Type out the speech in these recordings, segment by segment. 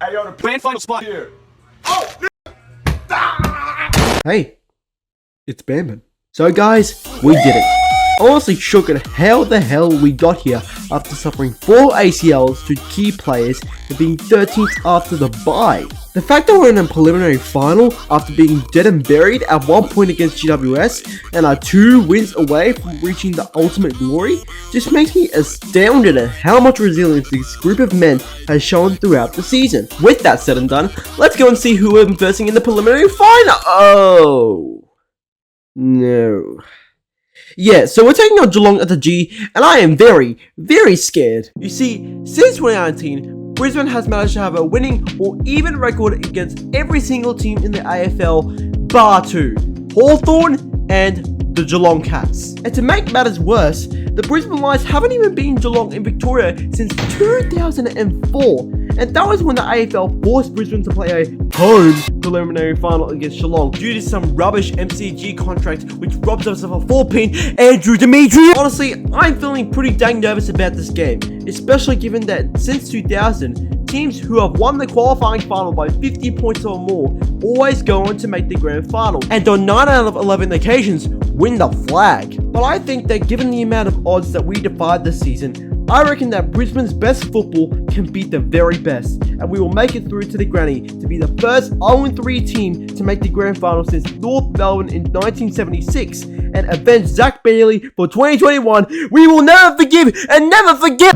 Hey, yo, the grand final spot here. Oh! Hey, it's Bamban. So guys, we did it. Honestly shook at how the hell we got here after suffering 4 ACLs to key players and being 13th after the bye. The fact that we're in a preliminary final after being dead and buried at one point against GWS and are 2 wins away from reaching the ultimate glory just makes me astounded at how much resilience this group of men has shown throughout the season. With that said and done, let's go and see who we're versing in the preliminary final. Oh no. Yeah, so we're taking on Geelong at the G, and I am very, very scared. You see, since 2019, Brisbane has managed to have a winning or even record against every single team in the AFL, bar 2, Hawthorn and the Geelong Cats. And to make matters worse, the Brisbane Lions haven't even beaten Geelong in Victoria since 2004. And that was when the AFL forced Brisbane to play a home preliminary final against Geelong due to some rubbish MCG contract which robs us of a 4-pin Andrew Dimitri. Honestly, I'm feeling pretty dang nervous about this game, especially given that since 2000, teams who have won the qualifying final by 50 points or more always go on to make the grand final, and on 9 out of 11 occasions, win the flag. But I think that given the amount of odds that we defied this season, I reckon that Brisbane's best football can beat the very best, and we will make it through to the granny to be the first 0-3 team to make the grand final since North Melbourne in 1976, and avenge Zach Bailey for 2021. We will never forgive and never forget!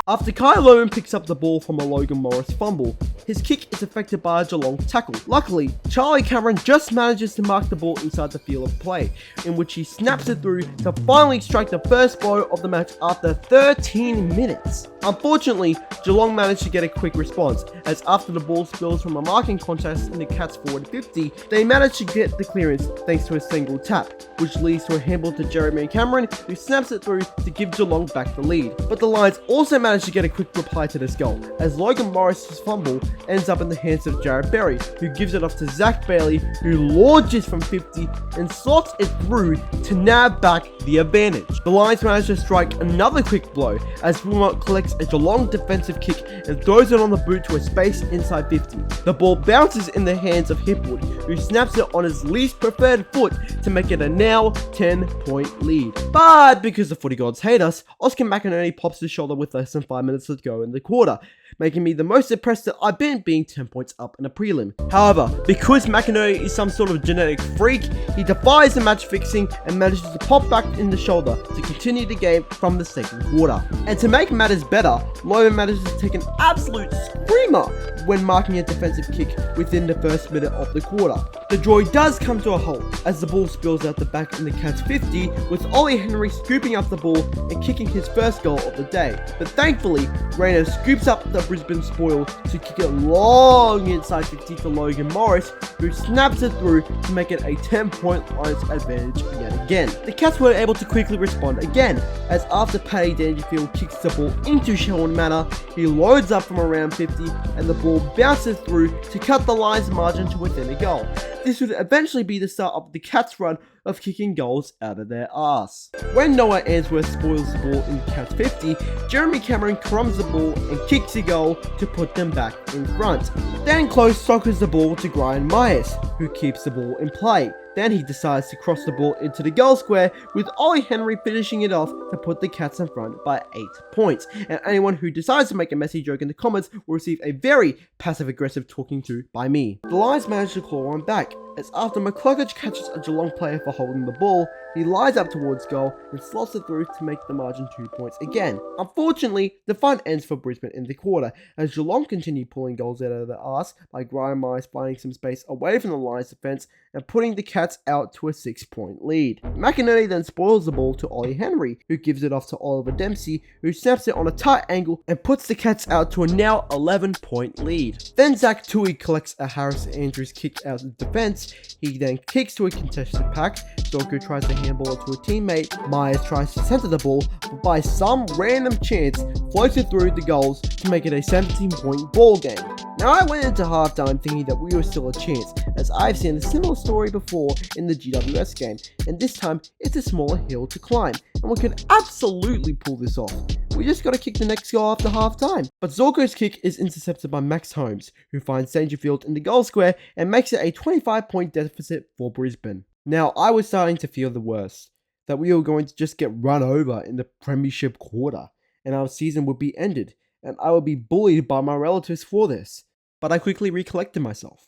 After Kai Loman picks up the ball from a Logan Morris fumble, his kick is affected by a Geelong tackle. Luckily, Charlie Cameron just manages to mark the ball inside the field of play, in which he snaps it through to finally strike the first blow of the match after 13 minutes. Unfortunately, Geelong managed to get a quick response, as after the ball spills from a marking contest in the Cats forward 50, they managed to get the clearance thanks to a single tap, which leads to a handball to Jeremy Cameron, who snaps it through to give Geelong back the lead. But the Lions also managed to get a quick reply to this goal, as Logan Morris's fumble ends up in the hands of Jared Berry, who gives it off to Zach Bailey, who launches from 50 and slots it through to nab back the advantage. The Lions manage to strike another quick blow, as Wilmot collects a Geelong defensive kick and throws it on the boot to a space inside 50. The ball bounces in the hands of Hipwood, who snaps it on his least preferred foot to make it a now 10-point lead. But because the footy gods hate us, Oscar McInerney pops his shoulder with less than 5 minutes to go in the quarter, making me the most depressed that I've been being 10 points up in a prelim. However, because McInerney is some sort of genetic freak, he defies the match fixing and manages to pop back in the shoulder to continue the game from the second quarter. And to make matters better, Loman manages to take an absolute screamer when marking a defensive kick within the first minute of the quarter. The draw does come to a halt as the ball spills out the back in the Cats 50, with Ollie Henry scooping up the ball and kicking his first goal of the day. But thankfully, Rayner scoops up the Brisbane spoil to kick it long inside 50 to Logan Morris, who snaps it through to make it a 10-point Lions advantage yet again. The Cats were able to quickly respond again, as after Paddy Dangerfield kicks the ball into Sherwin Manor, he loads up from around 50 and the ball bounces through to cut the Lions' margin to within a goal. This would eventually be the start of the Cats' run of kicking goals out of their arse. When Noah Answorth spoils the ball in the Cats 50, Jeremy Cameron crumbs the ball and kicks a goal to put them back in front. Dan Close soccers the ball to Brian Myers, who keeps the ball in play. Then he decides to cross the ball into the goal square, with Ollie Henry finishing it off to put the Cats in front by 8 points. And anyone who decides to make a messy joke in the comments will receive a very passive-aggressive talking to by me. The Lions manage to claw one back, as after McCluggage catches a Geelong player for holding the ball, he lies up towards goal and slots it through to make the margin 2 points again. Unfortunately, the fun ends for Brisbane in the quarter, as Geelong continue pulling goals out of their arse by Brian Myers finding some space away from the Lions defence and putting the Cats out to a 6-point lead. McInerney then spoils the ball to Ollie Henry, who gives it off to Oliver Dempsey, who snaps it on a tight angle and puts the Cats out to a now 11-point lead. Then Zach Tui collects a Harris Andrews kick out of defence. He then kicks to a contested pack. Dorku tries to handball it to a teammate. Myers tries to center the ball, but by some random chance floats it through the goals to make it a 17-point ball game. Now I went into halftime thinking that we were still a chance, as I've seen a similar story before in the GWS game, and this time it's a smaller hill to climb, and we could absolutely pull this off. We just gotta kick the next goal after half time. But Zorko's kick is intercepted by Max Holmes, who finds Dangerfield in the goal square and makes it a 25-point deficit for Brisbane. Now, I was starting to feel the worst, that we were going to just get run over in the Premiership quarter, and our season would be ended, and I would be bullied by my relatives for this. But I quickly recollected myself.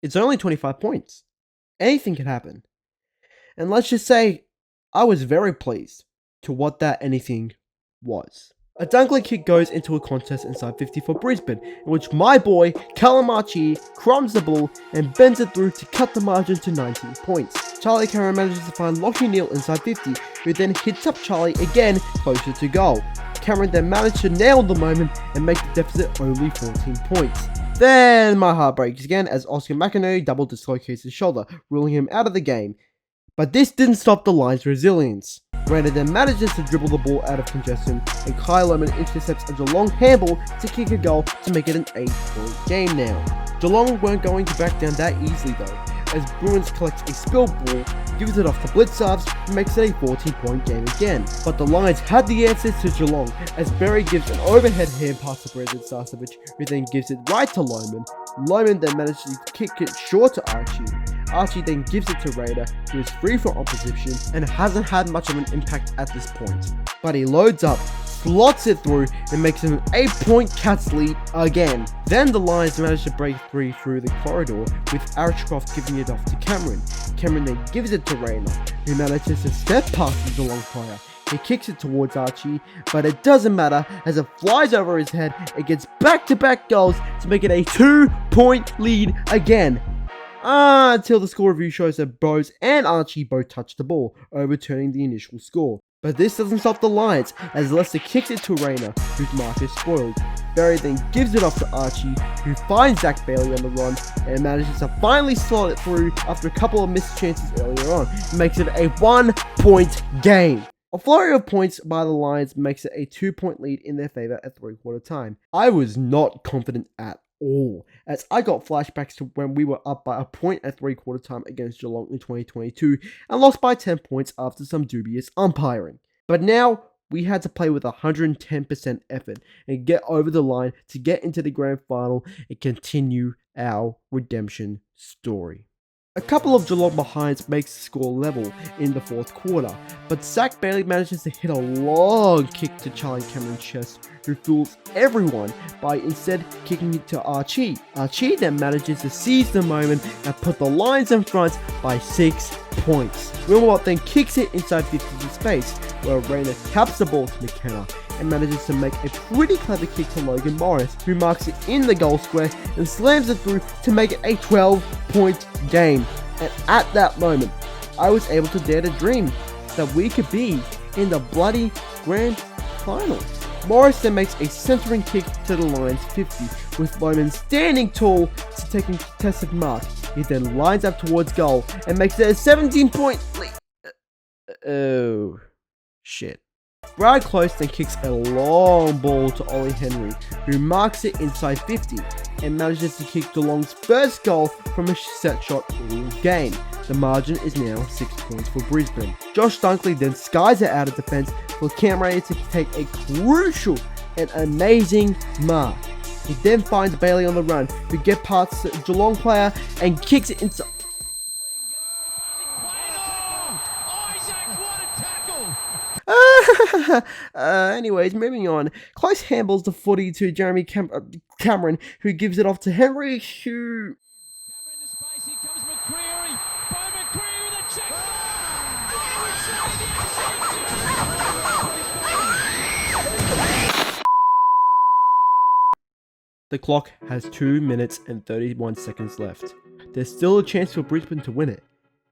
It's only 25 points. Anything can happen. And let's just say, I was very pleased to what that anything was. A Dunkley kick goes into a contest inside 50 for Brisbane, in which my boy, Callum Archie, crumbs the ball and bends it through to cut the margin to 19 points. Charlie Cameron manages to find Lockie Neal inside 50, who then hits up Charlie again closer to goal. Cameron then managed to nail the moment and make the deficit only 14 points. Then my heart breaks again as Oscar McInerney double dislocates his shoulder, ruling him out of the game. But this didn't stop the Lions' resilience. Rayner then manages to dribble the ball out of congestion, and Kyle Lohmann intercepts a Geelong handball to kick a goal to make it an 8-point game now. Geelong weren't going to back down that easily though, as Bruins collects a spilled ball, gives it off to Blitzarves, and makes it a 14-point game again. But the Lions had the answers to Geelong, as Berry gives an overhead hand pass to Brendan Starcevich, who then gives it right to Lohmann. Lohmann then manages to kick it short to Archie. Archie then gives it to Raider, who is free from opposition and hasn't had much of an impact at this point. But he loads up, slots it through, and makes it an 8-point Cats lead again. Then the Lions manage to break free through the corridor, with Archcroft giving it off to Cameron. Cameron then gives it to Rayner, who manages to step past the Geelong player. He kicks it towards Archie, but it doesn't matter as it flies over his head and gets back-to-back goals to make it a 2-point lead again. Until the score review shows that Bose and Archie both touched the ball, overturning the initial score. But this doesn't stop the Lions, as Lester kicks it to Rayner, whose mark is spoiled. Barry then gives it off to Archie, who finds Zach Bailey on the run, and manages to finally slot it through after a couple of missed chances earlier on, and makes it a 1-point game. A flurry of points by the Lions makes it a 2-point lead in their favour at 3/4 time. I was not confident at all, as I got flashbacks to when we were up by a point at 3/4 time against Geelong in 2022 and lost by 10 points after some dubious umpiring. But now we had to play with 110% effort and get over the line to get into the grand final and continue our redemption story. A couple of Geelong behinds makes the score level in the 4th quarter, but Zach Bailey manages to hit a long kick to Charlie Cameron's chest, who fools everyone by instead kicking it to Archie. Archie then manages to seize the moment and put the Lions in front by 6 points. Wilmot then kicks it inside 50's space, where Rayner taps the ball to McKenna and manages to make a pretty clever kick to Logan Morris, who marks it in the goal square and slams it through to make it a 12-point game. And at that moment, I was able to dare to dream that we could be in the bloody grand final. Morris then makes a centering kick to the Lions 50, with Lohmann standing tall to take a contested mark. He then lines up towards goal and makes it a 17-point lead. Oh, shit. Brad Close then kicks a long ball to Ollie Henry, who marks it inside 50 and manages to kick Geelong's first goal from a set shot all game. The margin is now 6 points for Brisbane. Josh Dunkley then skies it out of defence for Cam Rayner to take a crucial and amazing mark. He then finds Bailey on the run, who gets past the Geelong player and kicks it inside. Anyways, moving on. Close handballs the footy to Jeremy Cameron, who gives it off to Henry, who... The clock has 2 minutes and 31 seconds left. There's still a chance for Brisbane to win it.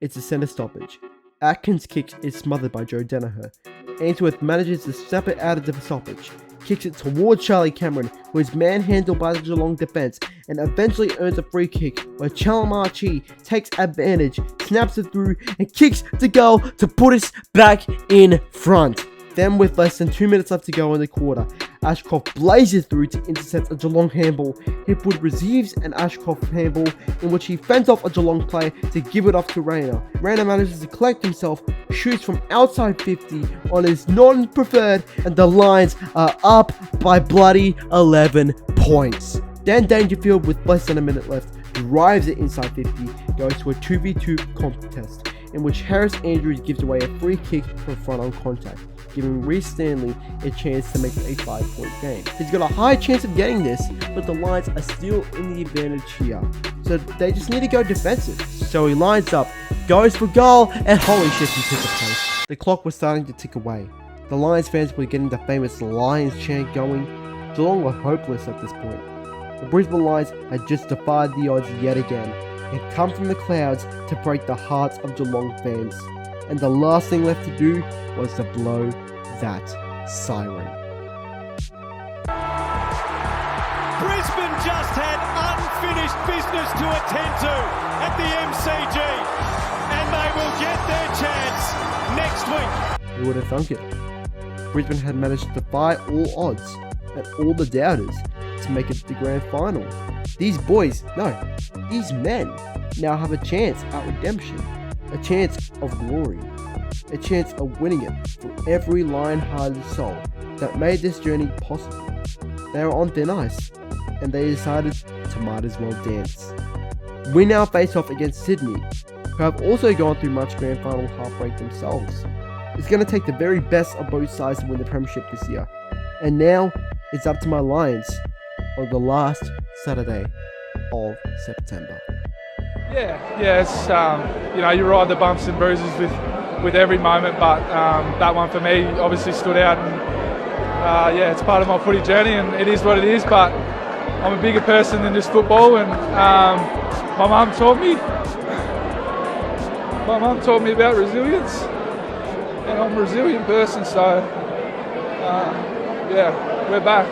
It's a centre stoppage. Atkins' kick is smothered by Joe Danaher. Ainsworth manages to snap it out of the stoppage, kicks it towards Charlie Cameron, who is manhandled by the Geelong defence, and eventually earns a free kick where Callum Archie takes advantage, snaps it through, and kicks the goal to put us back in front. Then with less than 2 minutes left to go in the quarter, Ashcroft blazes through to intercept a Geelong handball. Hipwood receives an Ashcroft handball in which he fends off a Geelong player to give it off to Rayner. Rayner manages to collect himself, shoots from outside 50 on his non-preferred, and the Lions are up by bloody 11 points. Dan Dangerfield, with less than a minute left, drives it inside 50, goes to a 2v2 contest in which Harris Andrews gives away a free kick from front on contact, giving Reece Stanley a chance to make it a 5-point game. He's got a high chance of getting this, but the Lions are still in the advantage here, so they just need to go defensive. So he lines up, goes for goal, and holy shit, he took a place. The clock was starting to tick away. The Lions fans were getting the famous Lions chant going. Geelong were hopeless at this point. The Brisbane Lions had just defied the odds yet again, and come from the clouds to break the hearts of Geelong fans. And the last thing left to do was to blow that siren. Brisbane just had unfinished business to attend to at the MCG, and they will get their chance next week. Who would have thunk it? Brisbane had managed to defy all odds and all the doubters to make it to the grand final. These boys, no, these men now have a chance at redemption, a chance of glory, a chance of winning it for every lion-hearted soul that made this journey possible. They were on thin ice, and they decided to might as well dance. We now face off against Sydney, who have also gone through much grand final heartbreak themselves. It's going to take the very best of both sides to win the premiership this year, and now it's up to my Lions on the last Saturday of September. Yeah, it's you ride the bumps and bruises with every moment, but that one for me obviously stood out, and it's part of my footy journey, and it is what it is. But I'm a bigger person than just football, and my mum taught me about resilience, and I'm a resilient person. So we're back.